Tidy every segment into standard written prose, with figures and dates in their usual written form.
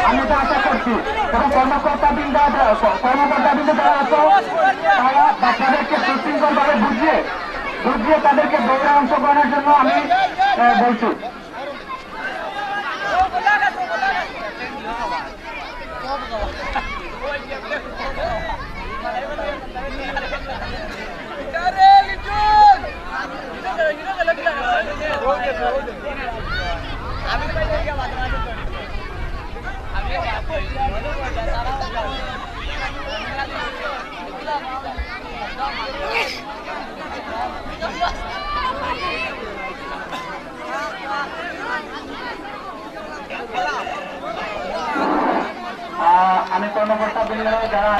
আমি তো আশা করছি এবং কর্মকর্তাবৃন্দ যারা আছে তারা বাচ্চাদেরকে সুশৃঙ্খল ভাবে বুঝিয়ে তাদেরকে দৌড়ে অংশগ্রহণের জন্য আমি বলছি। আমি কর্মকর্তাবৃন্দ যারা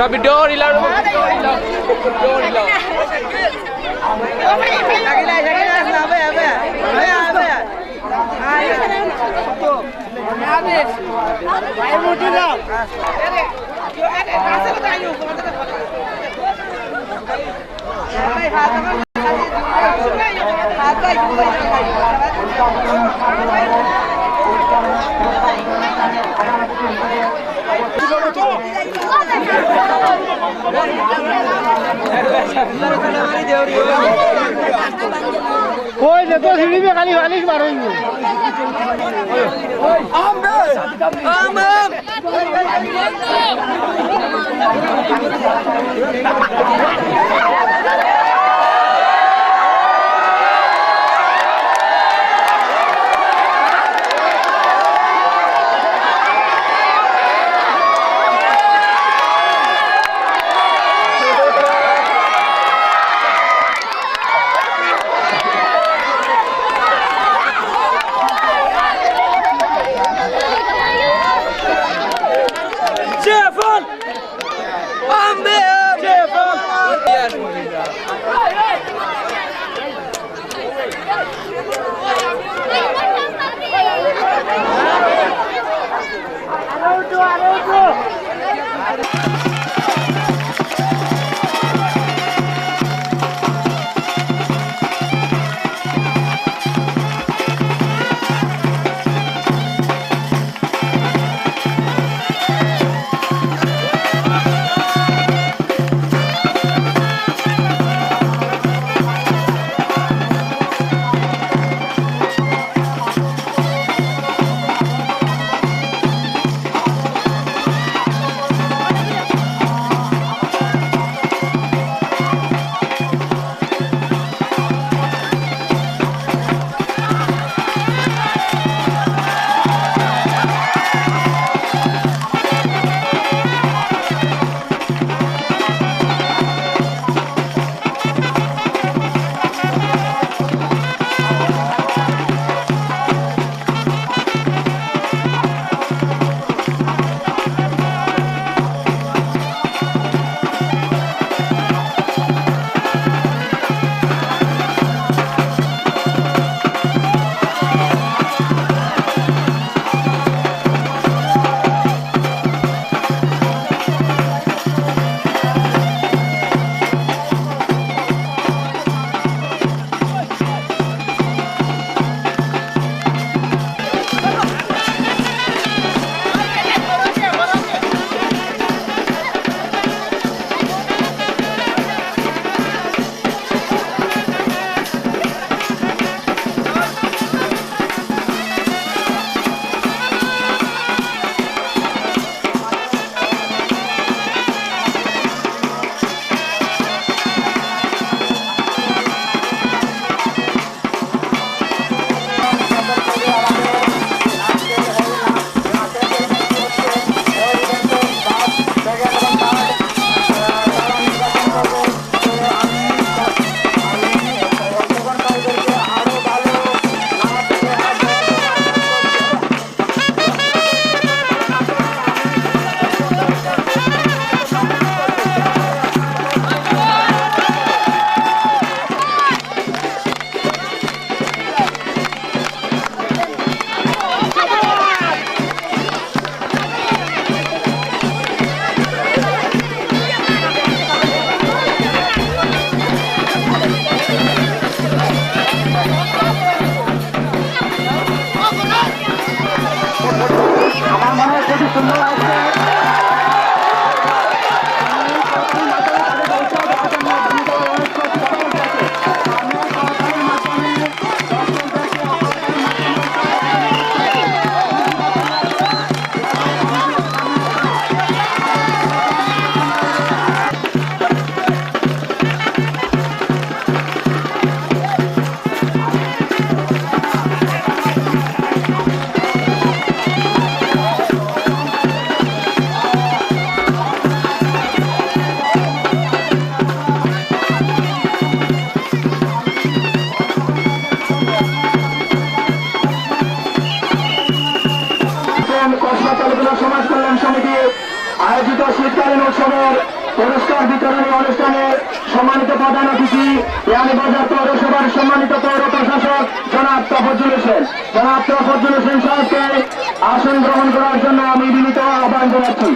Video hilang. कोई देखो सीढ़ी में खाली खाली मारेंगे Cheerful! আমাদের পুরস্কার বিতরণী অনুষ্ঠানে সম্মানিত প্রধান অতিথি বিয়ানীবাজার পৌরসভার সম্মানিত পৌর প্রশাসক জনাব তফজ্জুল হোসেন সাহেবকে আসন গ্রহণ করার জন্য আমি বিনীত আহ্বান জানাচ্ছি।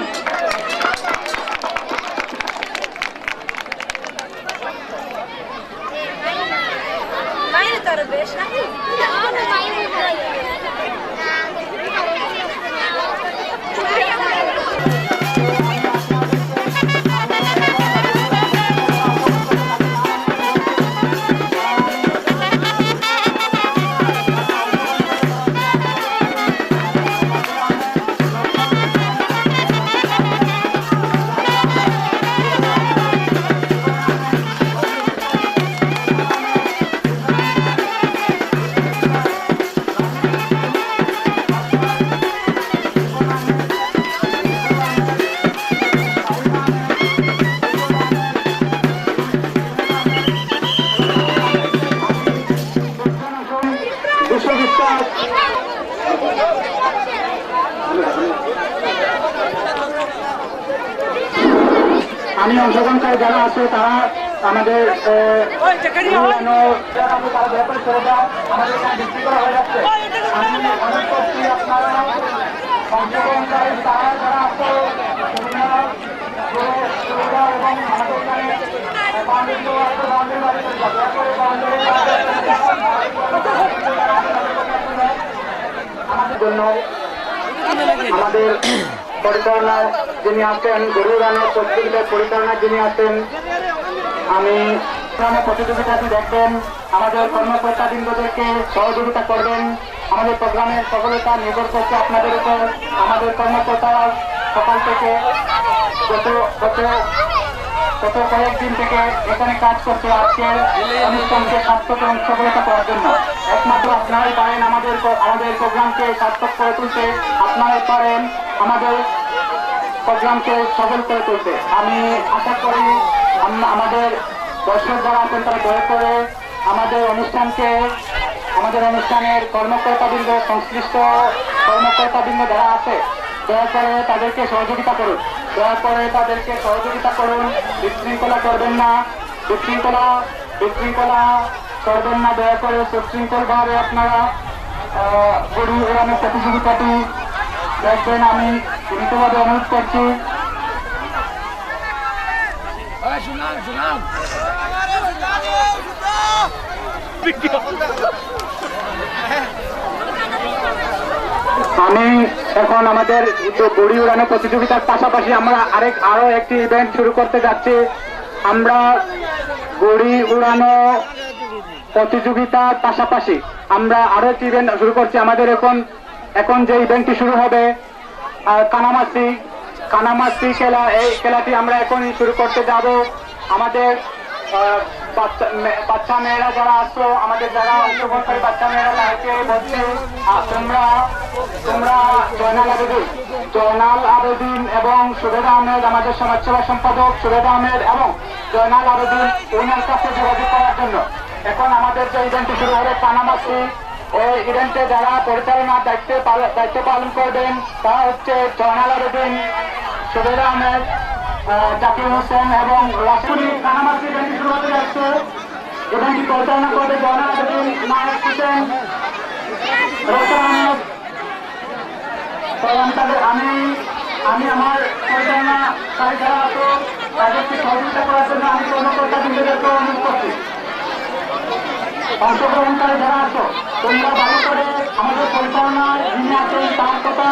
আমি অংশগ্রহণকারী যারা আছে তারা আমাদের অংশগ্রহণকারী তারা যারা আছে আমাদের জন্য আমাদের পরিচালনায় যিনি আছেন গরুরানের প্রতিযোগিতার পরিচালনায় যিনি আছেন আমি প্রতিযোগিতাটি দেখবেন আমাদের কর্মকর্তাবৃন্দদেরকে সহযোগিতা করবেন। আমাদের প্রোগ্রামের সফলতা নির্ভর করছে আপনাদের উপর। আমাদের কর্মকর্তারা সকাল থেকে গত কয়েকদিন থেকে এখানে কাজ করছে আজকের অনুষ্ঠানকে সার্থক এবং সফলতা করার জন্য। একমাত্র আপনারাই পারেন আমাদের প্রোগ্রামকে সার্থক করে তুলতে, আপনারাই পারেন আমাদের প্রোগ্রামকে সফল করে তুলতে। আমি আশা করি আমাদের দর্শক যারা আছেন তারা দয়া করে আমাদের অনুষ্ঠানের কর্মকর্তাবৃন্দ, সংশ্লিষ্ট কর্মকর্তাবৃন্দ যারা আছে দয়া করে তাদেরকে সহযোগিতা করুন। বিশৃঙ্খলা করবেন না, দয়া করে সুশৃঙ্খল ভাবে আপনারা গরু উড়ানোর প্রতিযোগিতাটি দেখবেন। আমি বিনীতভাবে অনুরোধ করছি। আমি এখন আমাদের গড়ি উড়ানো প্রতিযোগিতার পাশাপাশি আমরা আরো একটি ইভেন্ট শুরু করতে যাচ্ছি। আমরা গড়ি উড়ানো প্রতিযোগিতার পাশাপাশি আমরা আরো একটি ইভেন্ট শুরু করছি। আমাদের এখন যে ইভেন্টটি শুরু হবে কানামাসি খেলা, এই খেলাটি আমরা এখনই শুরু করতে যাব। আমাদের বাচ্চা মেয়েরা যারা আসছো, আমাদের যারা অংশগ্রহণকারী বাচ্চা মেয়েরা তাদেরকে বলছি তোমরা জয়নাল আবেদিন এবং সুবেদা আহমেদ, আমাদের সমাজসেবা সম্পাদক সুবেদা আহমেদ এবং জয়নাল আবেদিন ওনার কাছে যোগাযোগ করার জন্য। এখন আমাদের যে ইভেন্টটি শুরু হবে কানামাসি, এই ইভেন্টে যারা পরিচালনার দায়িত্ব পালন করবেন তারা হচ্ছে জয়নাল আবেদিন, সুবেদা আহমেদ, জাকির হোসেন এবং রাসুলি। কানামাসি ইভেন্টটি শুরু হতে যাচ্ছে। ইভেন্টটি পরিচালনা করবে জয়নাল আবেদিন, নায়ক হোসেন, রোশন আহমেদ। আমি আমার পরিচালনাকারী যারা আছে তাদেরকে সহযোগিতা করার জন্য আমি কর্মকর্তা বৃন্দদেরকে অনুরোধ করছি। অংশগ্রহণকারী যারা আছো তোমরা ভালো করে আমাদের পরিচালনায় যিনি আছেন তার কথা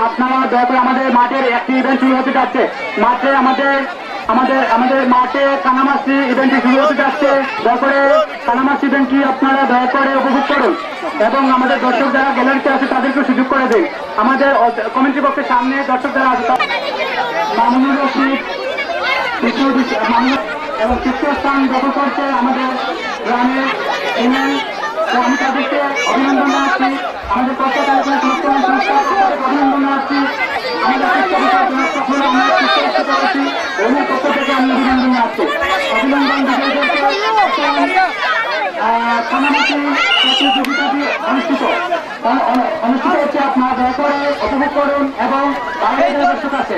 আপনারা দয়া করে আমাদের মাঠের একটি ইভেন্ট শুরু হতে যাচ্ছে। আমাদের মাঠে কানামাসি ইভেন্টটি শুরু হতে যাচ্ছে। দয়া করে কানামাসি ইভেন্টটি আপনারা দয়া করে উপভোগ করুন এবং আমাদের দর্শক যারা গ্যালারিতে আছে তাদেরকে সুযোগ করে দিন। আমাদের কমিটি পক্ষের সামনে দর্শক যারা আছে মামুনুর রশিদ এবং তৃতীয় স্থান দখল করছে আমাদের গ্রামের ইমেল। আমি তাদেরকে অভিনন্দন জানাচ্ছি। আমাদের প্রত্যেকের অভিনন্দন জানাচ্ছি। আমাদের শিক্ষা বিষয়ে আমরা শিক্ষা করেছি। ওনার পক্ষ থেকে আমি অভিনন্দন জানাচ্ছি। অভিনন্দন বিজয়ীদেরকে থানামাটি প্রতিযোগিতাটি অনুষ্ঠিত হচ্ছে। আপনারা দয়া করে উপভোগ করুন এবং বাইরে দর্শক আছে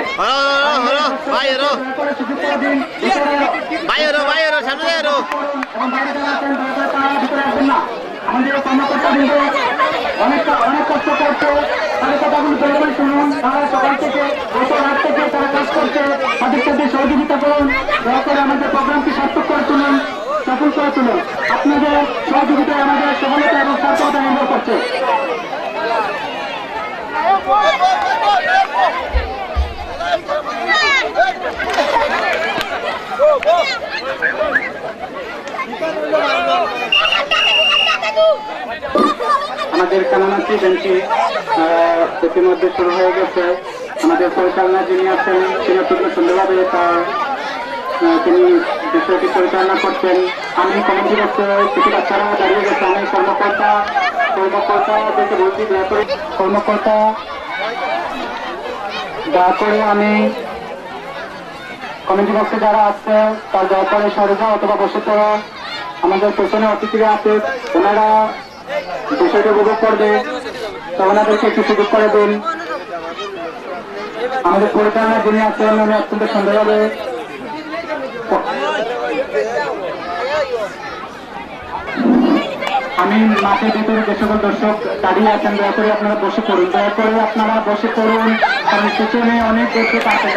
সুযোগ করে দিন এবং বাইরে যারা আছেন দয়া করে তারা ভিতরে আসবেন না। আমাদের কর্মকর্তা কিন্তু অনেক কষ্ট করছে, তাদের কথাগুলো দয়া শুনুন। তারা সকাল থেকে গত রাত থেকে তারা কাজ করছে, তাদের সাথে সহযোগিতা করুন। দয়া করে আমাদের প্রোগ্রামকে সার্থক করে তুলুন, সফল করে তুলুন। আপনাদের সহযোগিতায় আমাদের সফলতা এবং সার্থকতা নির্ভর করছে। আমাদের কানামাছি বেঞ্চি ইতিমধ্যে শুরু হয়ে গেছে। আমাদের পরিচালনা যিনি আছেন তিনি অত্যন্ত সুন্দরভাবে তিনি বিষয়টি পরিচালনা করছেন। আমি কমিটি করতে কিছু বাচ্চারা দাঁড়িয়ে গেছে। আমি কর্মকর্তাদেরকে বলছি দয়া করে আমি কমিটি বক্সে যারা আছে তার দয়া করে সরে যাও অথবা বসে পড়ো। আমাদের পেছনে অতিথিরা আছে, ওনারা বিষয়টি উপভোগ করবে, তো ওনাদেরকে একটু সুযোগ করে দিন। আমাদের পরিচালনা যিনি আছেন উনি অত্যন্ত সুন্দরভাবে আমি মাঠের ভিতরে যে সকল দর্শক দাঁড়িয়ে আছেন দয়া করে আপনারা বসে পড়ুন, কারণ পেছনে অনেক দর্শক আছে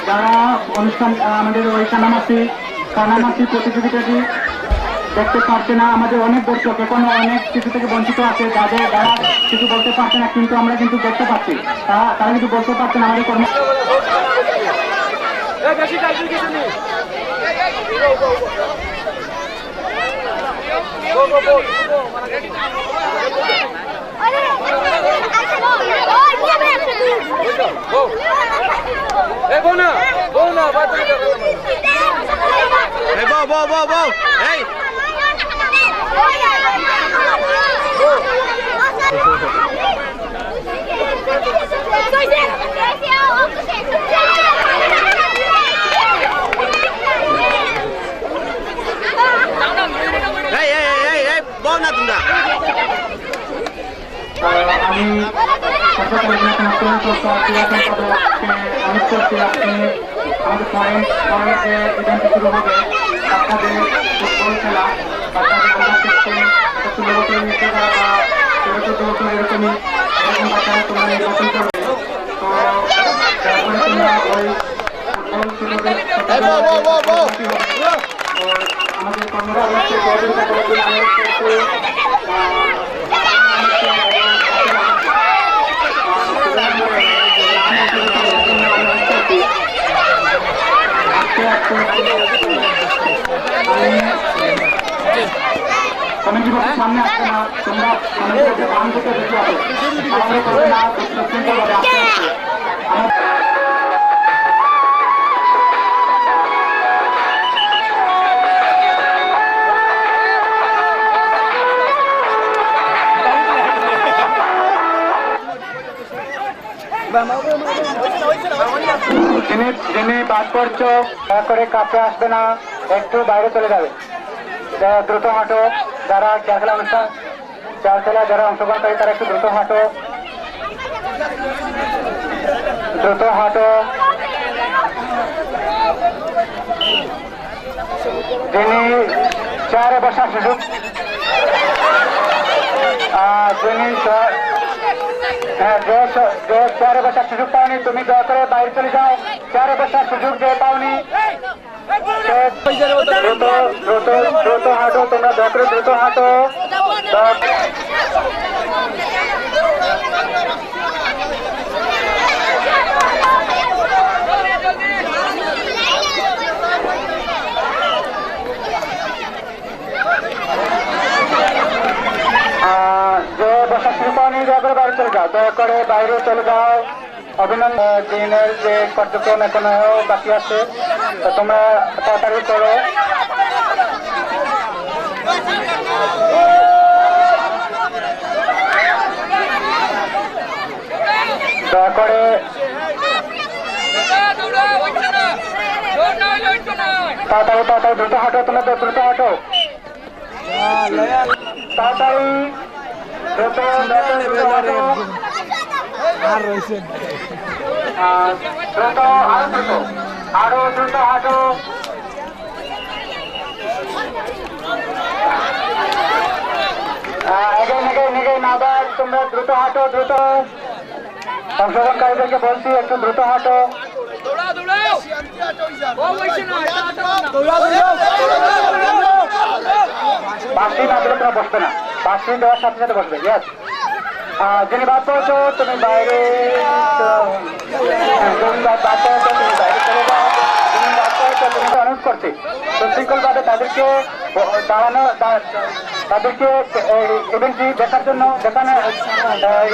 যারা অনুষ্ঠান আমাদের ওই কানামাছি প্রতিযোগিতাটি দেখতে পারছে না। আমাদের অনেক দর্শক এখনো অনেক কিছু থেকে বঞ্চিত আছে, যারা কিছু বলতে পারছে না, কিন্তু আমরা কিন্তু দেখতে পাচ্ছি তারা কিন্তু বলতে পারছে না আমাদের কর্ম। আমি অনুরোধ করছি আপনি আমাদের পরে যে ইভেন্ট শুরু হবে বাচ্চাদের ফুটবল খেলা, বাচ্চাদের 16 বছরের নিচে যারা বা 13-14 বছর এরকম বাচ্চারা তোমরা নির্বাচন করবে। তো তারপরে তোমরা ওই ফুটবল আমাদের কর্মকর্তাকে সহযোগিতা করার জন্য কমিটি বক্সের সামনে আসছে না, তোমরা কমিটি বাম থেকে বেশি আসো, যিনি বাদ পড়ছো দয়া করে কাছে আসবে না, একটু বাইরে চলে যাবে। দ্রুত হাঁটো, যারা চার খেলা যারা অংশগ্রহণ করে তারা একটু দ্রুত হাঁটো। যিনি চেয়ারে বসার সুযোগ চেয়ারে বসার সুযোগ পাওনি তুমি দয়া করে বাইরে চলে যাও। চেয়ারে বসার সুযোগ যে পাওনি দ্রুত হাঁটো, তোমরা দয়া করে দ্রুত হাঁটো। দয়া করে বাইরে চলে যাও। অভিনন্দন, দিনের যে কার্যক্রম এখনো বাকি আছে তোমরা তাড়াতাড়ি করো। দয়া করে তাড়াতাড়ি তাড়াতাড়ি দ্রুত হাঁটো, তোমরা দ্রুত হাঁটো, তাড়াতাড়ি দ্রুত দ্রুত হাঁটো, দ্রুত আরো দ্রুত হাঁটো। আবার তোমরা দ্রুত হাঁটো, দ্রুত অংশগ্রহণকারীদেরকে বলছি একটু দ্রুত হাঁটো। বাসটি না দিলে তোমরা বসবে না, বাসটি দেওয়ার সাথে সাথে বসবে। ইয়েস, যিনি বাদ পড়েছো তুমি বাইরে, তুমি বাদ পড়েছো তুমি বাইরে চলে যাও। তুমি বাদ পড়েছো তুমি অ্যানাউন্স করছি সুশৃঙ্খলভাবে তাদেরকে দাঁড়ানো, তাদেরকে ইভেন্টটি দেখার জন্য দেখানো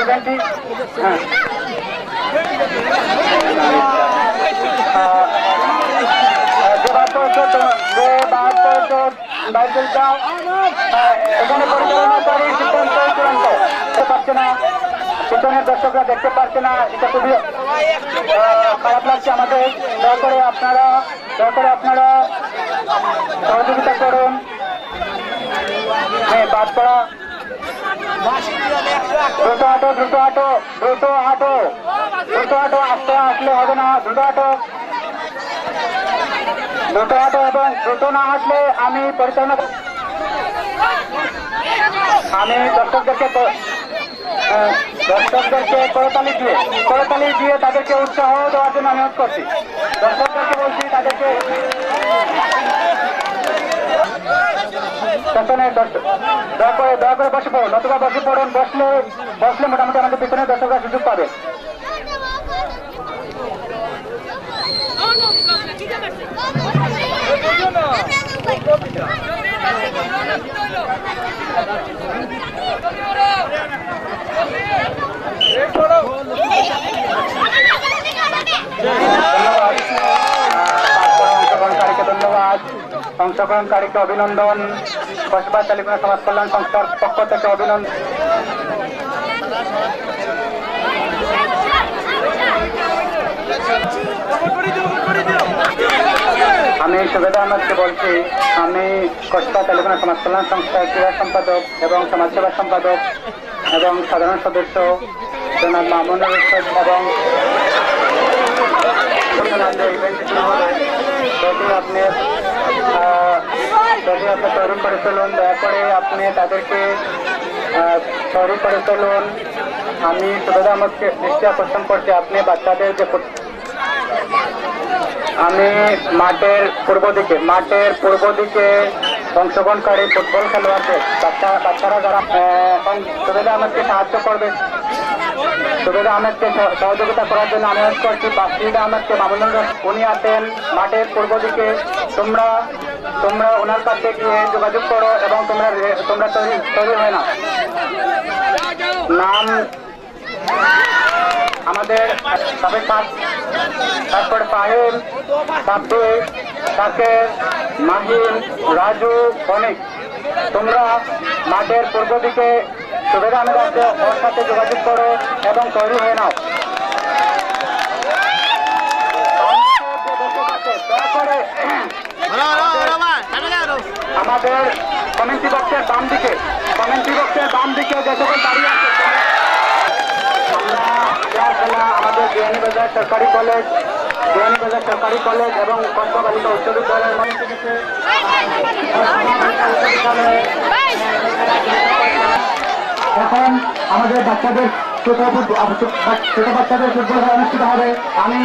ইভেন্টটি যে বাদ পড়েছো বাইরে চলে যাও। এখানে পরিচালনাকারী সিদ্ধান্ত চূড়ান্ত দেখতে পাচ্ছে না, পিছনের দর্শকরা দেখতে পাচ্ছে না, এটা খুবই খারাপ লাগছে আমাদের। দয়া করে আপনারা সহযোগিতা করুন। হ্যাঁ, বাদ পড়া, দ্রুত হাঁটো, দ্রুত হাঁটো, দ্রুত হাঁটো, দ্রুত হাঁটো, আসতে আসলে হবে না, দ্রুত হাঁটো, দ্রুত হাঁটো। এবং দ্রুত না হাঁটলে আমি পরিচালনা দর্শকদেরকে করতালি দিয়ে তাদেরকে উৎসাহ দেওয়ার জন্য অনুরোধ করছি। দর্শকদেরকে বলছি তাদেরকে দয়া করে বসে পড়ুন, অথবা বসে পড়ুন। বসলে মোটামুটি আমাদের পিছনে দর্শকরা সুযোগ পাবে। ধন্যবাদ, অংশগ্রহণকারীকে অভিনন্দন, কসবা টেলিফোন সমাজ কল্যাণ সংস্থার পক্ষ থেকে অভিনন্দন। আমি সুবেদা আহমদকে বলছি, আমি কসবা টেলিফোন সমাজ কল্যাণ সংস্থার ক্রীড়া সম্পাদক এবং সমাজসেবা সম্পাদক এবং সাধারণ সদস্য জনাব মামুনুর রশিদ। এবং যদি আপনি তৈরি করে চলুন, দয়া করে আপনি তাদেরকে তৈরি করে চলুন। আমি সুবেদা আহমদকে দৃষ্টি আকর্ষণ করছি, আপনি বাচ্চাদের যে আমি মাঠের পূর্ব দিকে অংশগ্রহণকারী ফুটবল খেলোয়াড়দের বাচ্চারা যারা সুবেদা আহমদকে সাহায্য করবে, সুবেদা আহমদকে সহযোগিতা করার জন্য অনুরোধ করছি। বাসিদা আহমদকে মামুনুর রশিদ, উনি আছেন মাঠের পূর্ব দিকে। তোমরা ওনার কাছে গিয়ে যোগাযোগ করো এবং তোমরা তৈরি হয় না। নাম আমাদের তারপরে ফাহিম, সাব্বির, সাকের, মাহিম, রাজু, অনেক। তোমরা মাঠের পূর্ব দিকে সুবেদা আহমেদ আছে, ওর সাথে যোগাযোগ করো এবং তৈরি হয়ে নাও। আমাদের কমেন্ট্রি বক্সের বাম দিকে যে সকল দাঁড়িয়ে আছে, আমরা আমাদের বিয়ানীবাজার সরকারি কলেজ এবং কসবা বালিকা উচ্চ বিদ্যালয়ের মধ্যে থেকে এখন আমাদের বাচ্চাদের ছোট বাচ্চাদের ফুটবল খেলা অনুষ্ঠিত হবে। আমি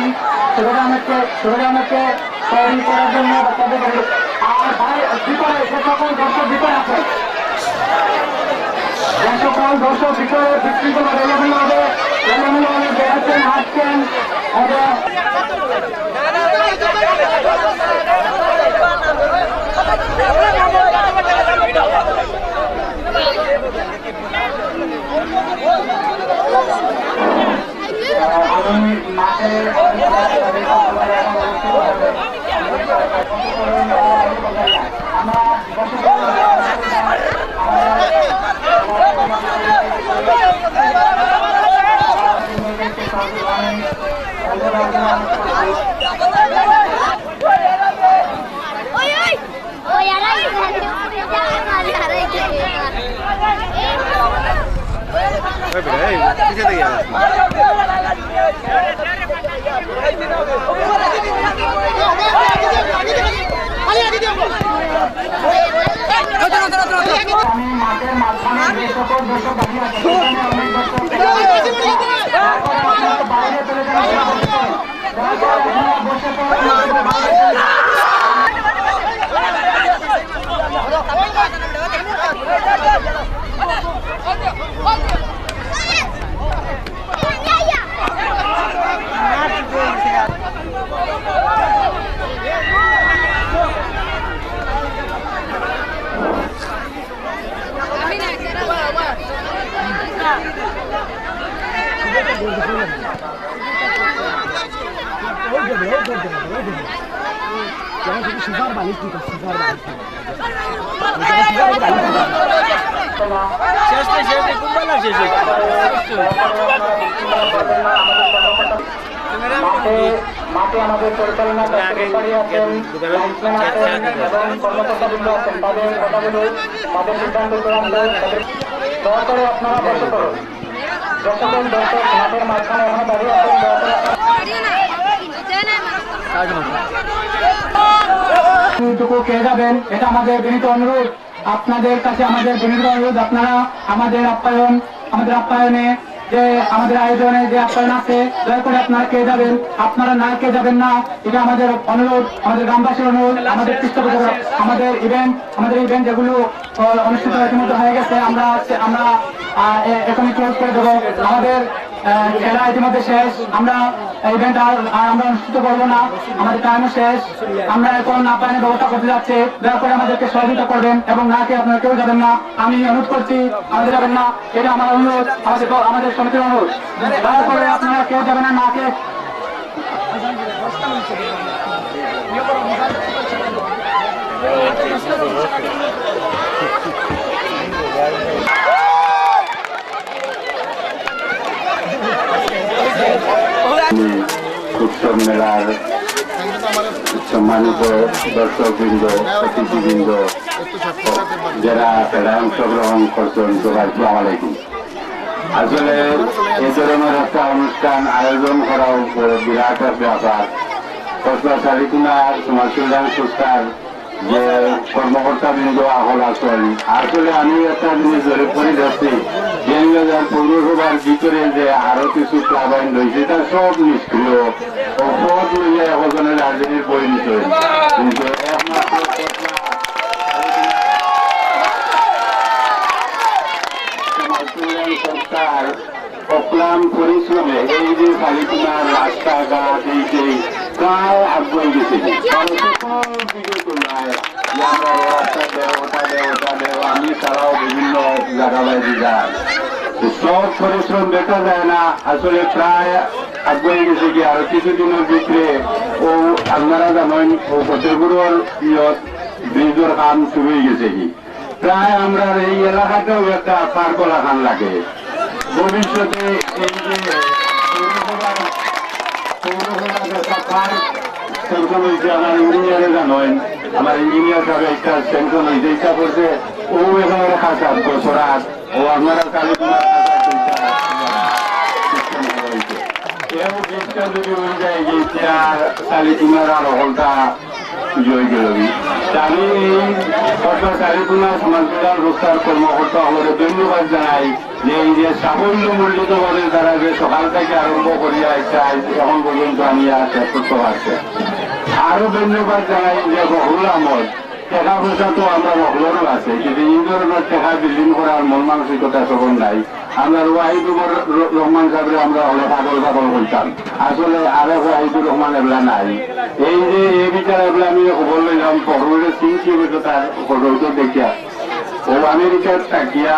সুবেদা আহমেদকে তৈরি করার জন্য বাচ্চাদের ভিতরে যে সকল দর্শক ভিতরে আছে, যে সকল দর্শক ভিতরে বিশৃঙ্খলা এলোমেলোভাবে বেড়াচ্ছেন, হাঁটছেন এবং আমি মাঠের মাঝখানে যে সকল দর্শক দাঁড়িয়ে আছে সেখানে অনেক দর্শক বাইরে চলে যান, বসে মাঠে আমাদের পরিচালনা আছেন, লাইনম্যান আছেন এবং কর্মকর্তাবৃন্দ আছেন। তাদের কথাগুলো তাদের সিদ্ধান্ত চূড়ান্ত। দয়া করে আপনারা বসে করুন। যে সকল দর্শক মাঠের মাঝখানে এখনো দাঁড়িয়ে আছেন, দয়া করে এইটুকু খেয়ে যাবেন, এটা আমাদের বিনীত অনুরোধ। আপনাদের কাছে আমাদের বিনীত অনুরোধ, আপনারা আমাদের আপ্যায়নে যে আমাদের আয়োজনে যে আপ্যায়ন আছে, দয়া করে আপনারা খেয়ে যাবেন। আপনারা না খেয়ে যাবেন না, এটা আমাদের অনুরোধ, আমাদের গ্রামবাসীর অনুরোধ। আমাদের পৃষ্ঠপোষক আমাদের ইভেন্ট যেগুলো অনুষ্ঠিত ইতিমধ্যে হয়ে গেছে, আমরা এখনই ক্লোজ করে দেবো। আমাদের খেলা ইতিমধ্যে শেষ, আমরা ইভেন্ট আর আমরা অনুষ্ঠিত করবো না, আমাদের টাইমও শেষ। আমরা এখন আপ্যায়নের ব্যবস্থা করতে যাচ্ছি, দয়া করে আমাদেরকে সহযোগিতা করবেন এবং না খেয়ে আপনারা কেউ যাবেন না। আমি অনুরোধ করছি, আমাদের যাবেন না, এটা আমার অনুরোধ, আমাদের সমিতির অনুরোধ। দয়া করে আপনারা কেউ যাবেন না, না খেয়ে। উৎসব মেলার সম্মানিত দর্শকবৃন্দ, অতিথিবৃন্দ, যারা খেলায় অংশগ্রহণ করছেন, সবাই আসসালামু আলাইকুম। আসলে এই ধরনের একটা অনুষ্ঠান আয়োজন করাও বিরাট এক ব্যাপার। কসবা-শালিকুনা সমাজ কল্যাণ সংস্থার যে কর্মকর্তাবৃন্দ আহল আছেন, আসলে আমি একটা জিনিস ধরে করে যাচ্ছি, পৌরসভার ভিতরে যে আরো কিছু ক্লাব আইন রয়েছে, তা সব নিষ্ক্রিয় ও পদ লইয়া একজনের রাজনীতির পরিণত হয়েছে। কিন্তু একমাত্র সমাজ কল্যাণ সংস্থার অক্লাম পরিশ্রমে এই যে শালিকুনার রাস্তাঘাট এই সেই প্রায় আগ্রহী গেছে। আমি ছাড়াও বিভিন্ন জায়গায় যান, সব পরিশ্রম দেখা যায় না। আসলে প্রায় আগ্রহী গেছে কি আরো কিছুদিনের ভিতরে ও আপনারা জানেন ও ফতেপুরের ব্রিজের কাম শুরু হয়ে গেছে কি প্রায় আমরা এই এলাকাতেও একটা পার্কলা খান লাগে। ভবিষ্যতে এই যে পৌরসভার একটা পার্ক স্যাংশন হয়েছে, আমার ইঞ্জিনিয়ারে জানেন, আমার ইঞ্জিনিয়ার সাহেব একটা স্যাংশন হয়েছে, ইচ্ছা করছে ও এখানে খাতা বছরাত ও আপনারা কালী যদি হয়ে যায় যে শালিকুনার আর হলটা জয় গেল। আমি এই শালিকুনা সমাজ কল্যাণ সংস্থার কর্মকর্তা হলে ধন্যবাদ জানাই যে এই যে সাফল্য মণ্ডিত ভাবে তারা যে সকাল থেকে আরম্ভ করিয়া এখন পর্যন্ত আমি শেষ করতে পারছি। আরো ধন্যবাদ জানাই যে বহরুল আহমদ, টাকা পয়সা তো আমরা বহলেরও আছে, কিন্তু এই ধরনের টাকা বিলীন করার মন মানসিকতা তখন নাই। আমরা ওয়াহিদুর রহমান সাহেবের আমরা হলে পাগল করতাম, আসলে আরে ওয়াহিদুর রহমান এগুলা নাই। এই যে এই বিচার এগুলো আমি খবর লইলাম বহরুলের সিং ছিল তার ফটো দেখিয়া ও আমেরিকার তাকিয়া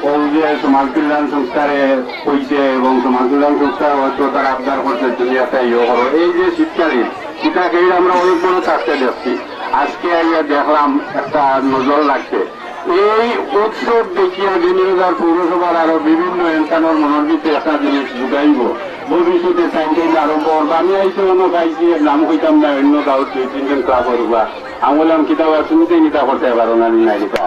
ও যে সমাজ কল্যাণ সংস্থারে হয়েছে এবং সমাজ কল্যাণ সংস্থার হয়তো তার আবদার করছে তুমি একটা ইয়ে করো। এই যে শীতকালীন সেটাকে আমরা অনেক বড় চারটে দেখছি, আজকে আইয়া দেখলাম একটা নজর লাগছে। এই উৎসব দেখিয়া বিনিয়োগার পৌরসভার আরো বিভিন্ন এনকানোর মনের ভিতরে একটা জিনিস ঢুকাইব, ভবিষ্যতে সাইকেল আরম্ভ করবো। আমি আইসে অন্য গাইছি নাম হইতাম না, অন্য গাঁও 2-3জন ক্লাব করবা আমি বললাম কিতাব শুনতে নিতা করতে পারো না নিতা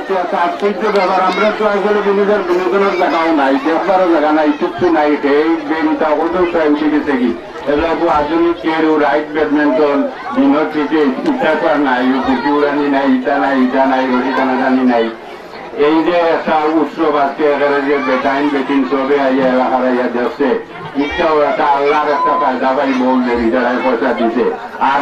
হচ্ছে একটা আশ্চর্য ব্যাপার। আমরা তো আসলে বিনোদনের জায়গাও নাই, দেখবারও জায়গা নাই, কিচ্ছু নাই। এই বেরিটা ওদের প্রায় উঠে গেছে কি এগুলো আধুনিক কেউ রাইট ব্যাডমিন্টন দিনের থেকে ইটা করা নাই, গুটি উড়ানি নাই, ইটা নাই রশি টানাটানি নাই। এই যে একটা উৎসব আজকে এখানে যে বেটাইন বেটিন সবে আইয়া এলাকার আইয়া দেখছে, ইচ্ছাও একটা আল্লাহর একটা ফায়দা পাই বলবে যারাই পয়সা দিছে। আর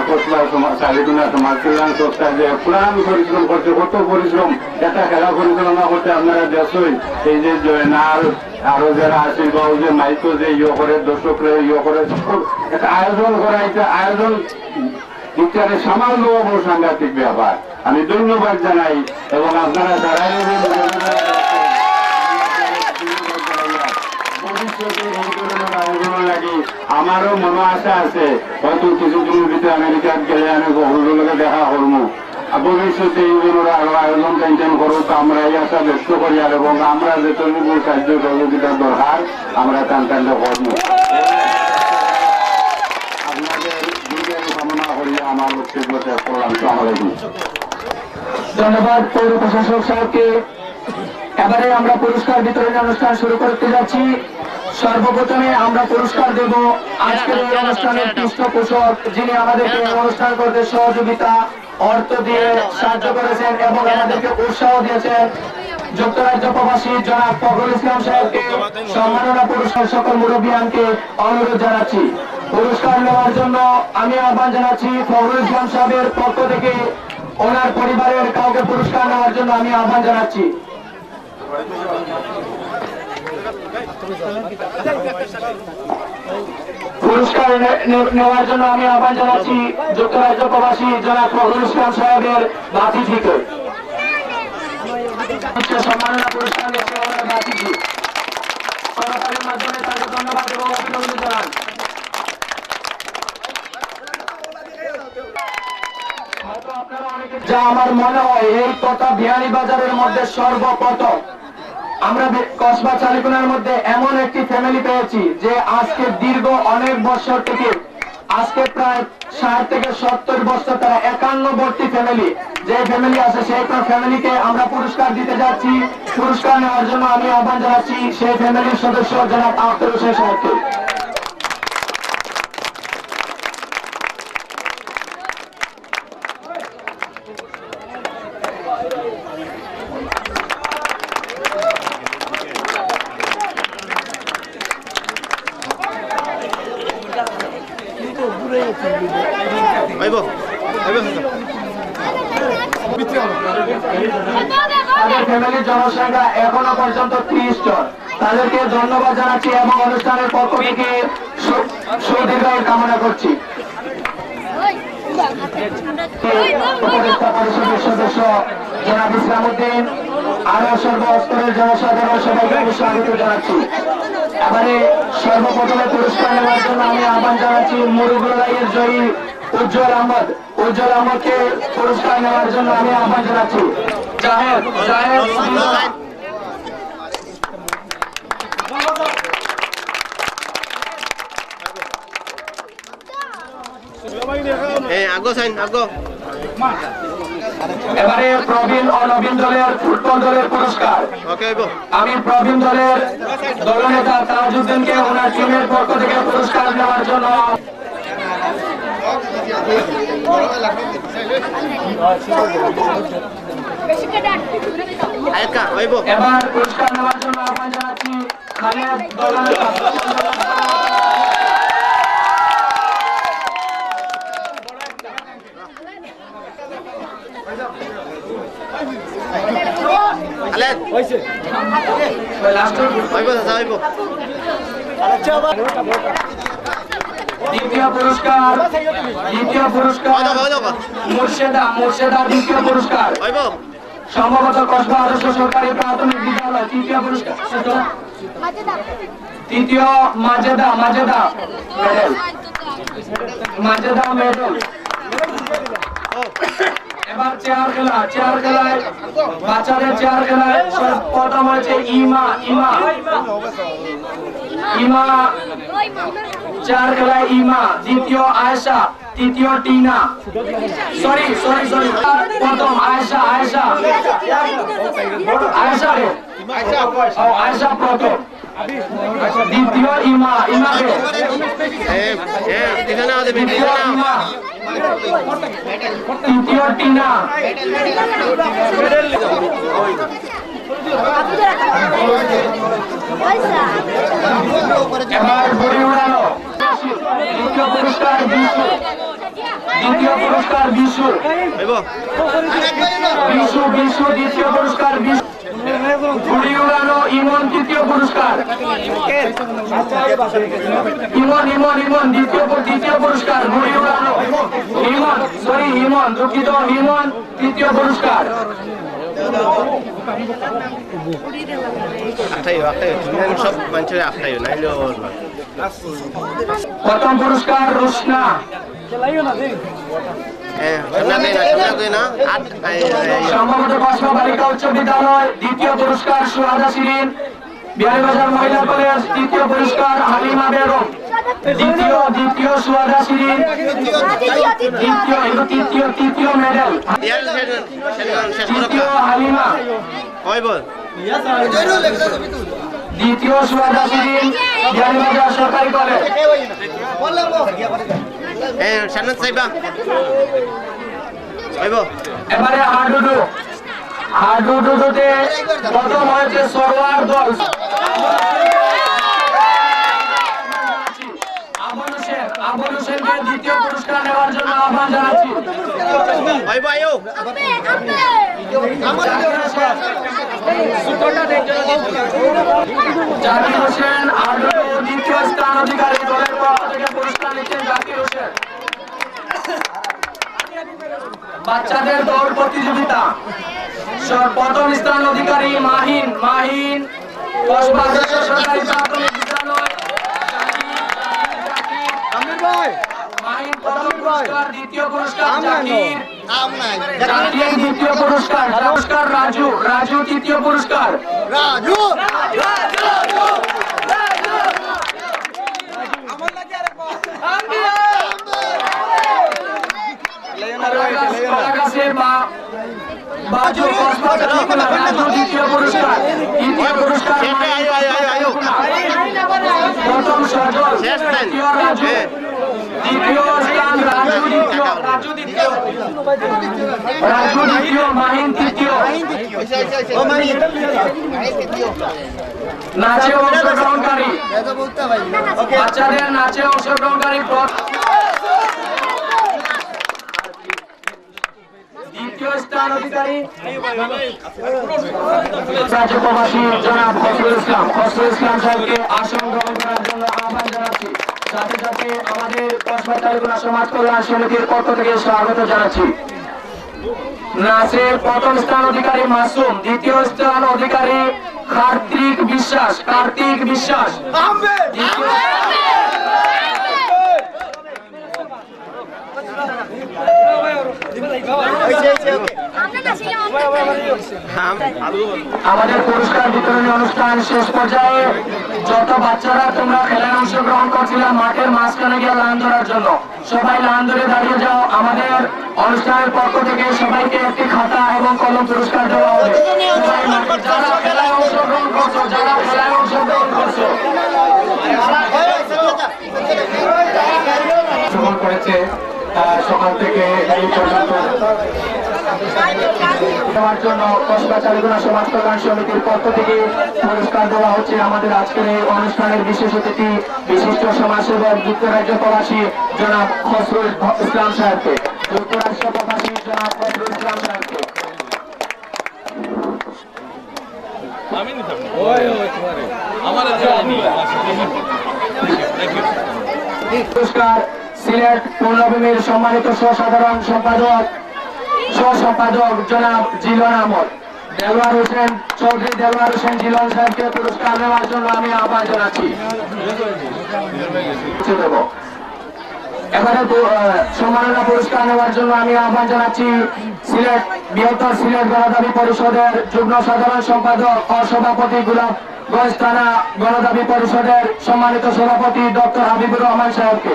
কালীগুনা সমাজ কল্যাণ সংস্থা যে পুরান পরিশ্রম করছে, কত পরিশ্রম একটা খেলা পরিচালনা করতে আপনারা দেখছই। এই যে জয়নাল আরো যারা আছে যে মাইকো যে করে দর্শকরা করে একটা আয়োজন করা, এটা আয়োজন ইত্যাদি সামান্য বড় সাংঘাতিক ব্যাপার। আমি ধন্যবাদ জানাই এবং আপনারা যারা ভবিষ্যতে এই ধরনের আয়োজন লাগে আমারও মনে আশা আছে, হয়তো কিছুদিনের ভিতরে আমেরিকাত গেলে আমি বহুগুলোকে দেখা করবো। ভবিষ্যতে এই ধরনের আরো আয়োজন টেনশন করুক, আমরা এই আশা ব্যক্ত করি। আর এবং আমরা যেটুকু সাহায্য সহযোগিতার দরকার আমরা টান করবো। আপনাদের দীর্ঘায়ু কামনা করি আমার বক্তব্য শেষ করলাম। আসসালামু আলাইকুম। ধন্যবাদ পৌর প্রশাসক সাহেবকে। এবারে আমরা পুরস্কার বিতরণী অনুষ্ঠান শুরু করতে যাচ্ছি। সর্বপ্রথমে আমরা পুরস্কার দেব আজকের এই অনুষ্ঠানের পৃষ্ঠপোষক, যিনি আমাদেরকে এই অনুষ্ঠান করতে সহযোগিতা অর্থ দিয়ে সাহায্য করেছেন এবং আমাদেরকে উৎসাহ দিয়েছেন, যুক্তরাজ্য প্রবাসী জনাব ফখরুল ইসলাম সাহেবকে সম্মাননা পুরস্কার সকল মুরব্বিয়ানকে অনুরোধ জানাচ্ছি। পুরস্কার নেওয়ার জন্য আমি আহ্বান জানাচ্ছি ফখরুল ইসলাম সাহেবের পক্ষ থেকে ওনার পরিবারের কাউকে পুরস্কার নেওয়ার জন্য আমি আহ্বান জানাচ্ছি। পুরস্কার নেওয়ার জন্য আমি আহ্বান জানাচ্ছি যুক্তরাজ্য প্রবাসী জনাব ফখরুল ইসলাম সাহেবের ভাতিজিকে। সম্মাননা পুরস্কার নিচ্ছে ওনার ভাতিজি। সরকারের মাধ্যমে তাকে ধন্যবাদ এবং অভিনন্দন জানান। যা আমার মনে হয় এই তথা বিয়ানীবাজারের মধ্যে সর্বপ্রথম আমরা কসবা চালিকুনার মধ্যে এমন একটি ফ্যামিলি পেয়েছি যে আজকে দীর্ঘ অনেক বছর থেকে, আজকে প্রায় 60 থেকে 70 বছর তারা 51বর্তী ফ্যামিলি যে ফ্যামিলি আছে সেই ফ্যামিলিকে আমরা পুরস্কার দিতে যাচ্ছি। পুরস্কার নেওয়ার জন্য আমি আহ্বান জানাচ্ছি সেই ফ্যামিলির সদস্য জনাব আখতার হোসেন সাহেবকে। তাদের ফ্যামিলির জনসংখ্যা এখনো পর্যন্ত 30 জন। তাদেরকে ধন্যবাদ জানাচ্ছি এবং অনুষ্ঠানের পক্ষ থেকে সুদীর্ঘায়ু কামনা করছি। উপদেষ্টা পরিষদের সদস্য জনাব ইসলামউদ্দিন আরো সর্বস্তরের জনসাধারণ সবাইকে স্বাগত জানাচ্ছি। এবারে সর্বপ্রথমে পুরস্কার নেওয়ার জন্য আমি আহ্বান জানাচ্ছি মুরুগুলাইয়ের জয়ী উজ্জ্বল আহমদকে পুরস্কার নেওয়ার জন্য আমি আহ্বান জানাচ্ছি। এবারে প্রবীণ ও নবীন দলের ফুটবল দলের পুরস্কার আমি প্রবীণ দলের দলনেতা তাজউদ্দিনকে ওনার টিমের পক্ষ থেকে পুরস্কার নেওয়ার জন্য এবার পুরস্কার নেওয়ার জন্য আহ্বান জানাচ্ছি খালেদ দলনেতা। দ্বিতীয় পুরস্কার মুর্শেদা দ্বিতীয় পুরস্কার সম্ভবত কসবা আদর্শ সরকারি প্রাথমিক বিদ্যালয়। তৃতীয় পুরস্কার তৃতীয় মাজেদা মেডেল। এবার চেয়ার খেলায় বাচ্চাদের চেয়ার খেলায় প্রথম হয়েছে ইমা চেয়ার খেলায় ইমা, দ্বিতীয় আয়েশা, তৃতীয় টিনা, সরি প্রথম আয়েশা প্রথম, দ্বিতীয় ইমা তৃতীয় টিনা, এবার ঘুরে উড়ানো। দ্বিতীয় পুরস্কার বিশু, দ্বিতীয় পুরস্কার বিশু দ্বিতীয় পুরস্কার বিশু। ঘুড়ি উড়ানো ইমন তৃতীয় পুরস্কার, ইমন দ্বিতীয় পুরস্কার। ঘুড়ি উড়ানো ইমন দুঃখিত, ইমন তৃতীয় পুরস্কার। সব মানুষের আটটাই নাইলে প্রথম পুরস্কার রুশনা, সম্ভবত কসমা বালিকা উচ্চ বিদ্যালয়। দ্বিতীয় পুরস্কার সুহাদা শিরিন, বিহারীবাজার মহিলা কলেজ। তৃতীয় পুরস্কার হালিমা বেগম, দ্বিতীয় সুহাদা শিরিন, তৃতীয় মেডেল, তৃতীয় হালিমা, দ্বিতীয় সুহাদা শিরিন, বিহারীবাজার সরকারি কলেজ। এবারে হাডুডুতে প্রথম হয়েছে সরোয়ার দল। আবুল হোসেনকে দ্বিতীয় পুরস্কার নেওয়ার জন্য আহ্বান জানাচ্ছি। জাকির হোসেন হাডুডু দ্বিতীয় স্থান অধিকারী, দলের পক্ষ থেকে পুরস্কার নিচ্ছেন জাকির হোসেন। বাচ্চাদের দৌড় প্রতিযোগিতা, প্রথম স্থান অধিকারী মাহিন কসবা সরকারি প্রাথমিক বিদ্যালয়। মাহিন প্রথম পুরস্কার, দ্বিতীয় পুরস্কার জাকির, দ্বিতীয় পুরস্কার রাজু তৃতীয় পুরস্কার। রাজু দ্বিতীয় পুরস্কার, তৃতীয় পুরস্কার প্রথম সজল, তৃতীয় রাজু, দ্বিতীয় স্থান রাজু দ্বিতীয়, মাহিন তৃতীয়। নাচে অংশগ্রহণকারী, বাচ্চাদের নাচে অংশগ্রহণকারী দ্বিতীয় স্থান অধিকারী রাজ্য প্রবাসী জনাব খসরুল ইসলাম সাহেবকে আসন গ্রহণ করার জন্য আহ্বান জানাচ্ছি। সাথে সাথে আমাদের কসবা তালুকনা সমাজ কল্যাণ সমিতির পক্ষ থেকে স্বাগত জানাচ্ছি। নাচে প্রথম স্থান অধিকারী মাসুম, দ্বিতীয় স্থান অধিকারী কার্তিক বিশ্বাস। আমাদের পুরস্কার বিতরণী অনুষ্ঠান শেষ পর্যায়ে। যত বাচ্চারা তোমরা খেলায় অংশগ্রহণ করছিলাম মাঠের মাঝখানে গিয়ে লাইন ধরার জন্য, সবাই লাইন ধরে দাঁড়িয়ে যাও। আমাদের অনুষ্ঠানের পক্ষ থেকে সবাইকে একটি খাতা এবং কলম পুরস্কার দেওয়া হবে। যারা খেলায় অংশগ্রহণ করছো করেছে সকাল থেকে এই পর্যন্ত দেওয়ার জন্য কসবা তালুকনা সমাজ কল্যাণ সমিতির পক্ষ থেকে পুরস্কার দেওয়া হচ্ছে আমাদের আজকের এই অনুষ্ঠানের বিশেষ অতিথি বিশিষ্ট সমাজসেবক যুক্তরাজ্য প্রবাসী জনাব খসরুল ইসলাম সাহেবকে। যুক্তরাষ্ট্র প্রবাসী জনাব খসরুল ইসলাম সাহেবকে পুরস্কার সিলেট পূর্ণভূমির সম্মানিত সহসাধারণ সম্পাদক জনাব জিলন আহমদ চৌধুরী দেলোয়ার হোসেন জিলন সাহেবকে পুরস্কার নেওয়ার জন্য আমি আহ্বান জানাচ্ছি। এবারে সম্মাননা পুরস্কার নেওয়ার জন্য আমি আহ্বান জানাচ্ছি বৃহত্তর সিলেট গণদাবি পরিষদের যুগ্ম সাধারণ সম্পাদক ও সভাপতি গোলাপগঞ্জ থানা গণদাবি পরিষদের সম্মানিত সভাপতি ডক্টর হাবিবুর রহমান সাহেবকে।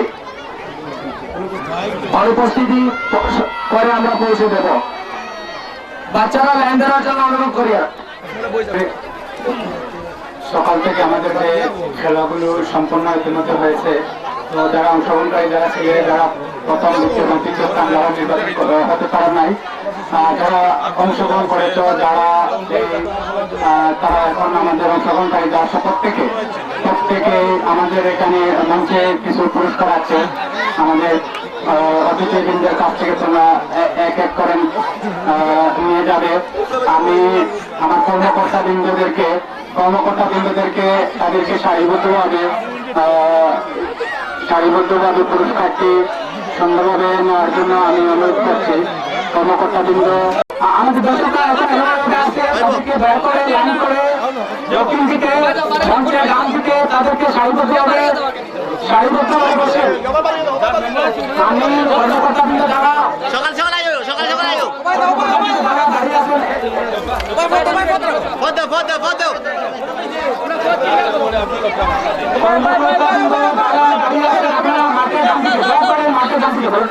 অনুপস্থিতি করে আমরা পৌঁছে দেব। বাচ্চারা লাইন দেওয়ার জন্য অনুরোধ করি। সকাল থেকে আমাদের যে খেলাগুলো সম্পূর্ণ ইতিমধ্যে হয়েছে, তো যারা অংশগ্রহণকারী যারা ছেলে যারা প্রথম দ্বিতীয় এবং তৃতীয় স্থান যারা নির্বাচন হতে পারে নাই, যারা অংশগ্রহণ করেছে, যারা তারা এখন আমাদের অংশগ্রহণকারী যারা প্রত্যেকে আমাদের এখানে মঞ্চে কিছু পুরস্কার আছে। আমাদের অতিথিবৃন্দের কাছ থেকে তোমরা এক এক করে নিয়ে যাবে। আমি আমার কর্মকর্তাবৃন্দদেরকে তাদেরকে সারিবদ্ধভাবে পুরস্কারটি সুন্দরভাবে নেওয়ার জন্য আমি অনুরোধ করছি। কর্মকর্তাবৃন্দ আমাদের দর্শকরা আছে, তাদেরকে বের করে লাইন করে দক্ষিণ দিকে মঞ্চের ডান দিকে তাদেরকে সারিবদ্ধভাবে বসে আমি কর্মকর্তাবৃন্দ যারা সকাল সকাল আয়ো যারা দাঁড়িয়ে আছেন ফটো ফটো ফটো কর্মকর্তাবৃন্দ যারা দাঁড়িয়ে আছেন আপনারা মাঠে ডান দিকে দয়া করে মাঠে ডান দিকে বলুন।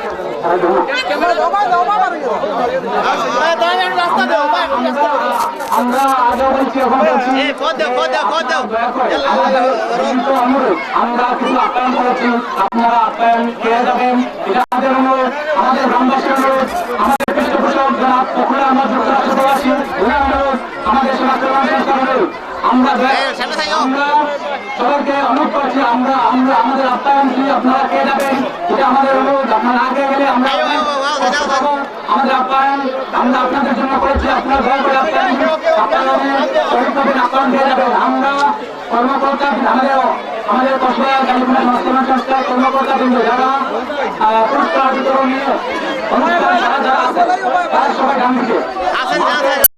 আমরা আগে বলছি এখন বলছি ফটো ফটো ফটো আমরা কিছু আপ্যায়ন করেছি, আপনারা আপ্যায়ন পেয়ে যাবেন। এটা আমাদের অনুরোধ, আমাদের গ্রামবাসীর অনুরোধ, আমাদের পৃষ্ঠপোষক যারা পুকুরে আমরা যুক্তরাষ্ট্র প্রবাসী অনুরোধ, আমাদের সমাজ কল্যাণ সংস্থার অনুরোধ, আমরা সবাইকে অনুরোধ করছি, আমরা আমাদের আপ্যায়ন কি আপনারা পেয়ে যাবেন। এটা আমাদের অনুরোধ, আপনারা আগে গেলে আমরা আমাদের আপ্যায়ন আমরা আপনাদের জন্য করেছি। আপনারা দয়া করে আপ্যায়ন পেয়ে যাবেন। আমরা কর্মকর্তা আমাদের কসবা গালিপুরা সংস্থান সংস্থার কর্মকর্তাবৃন্দ যারা পুরস্কার বিতরণ নিয়ে অনুষ্ঠান যারা আছে তারা সবাই ডান দিকে আসেন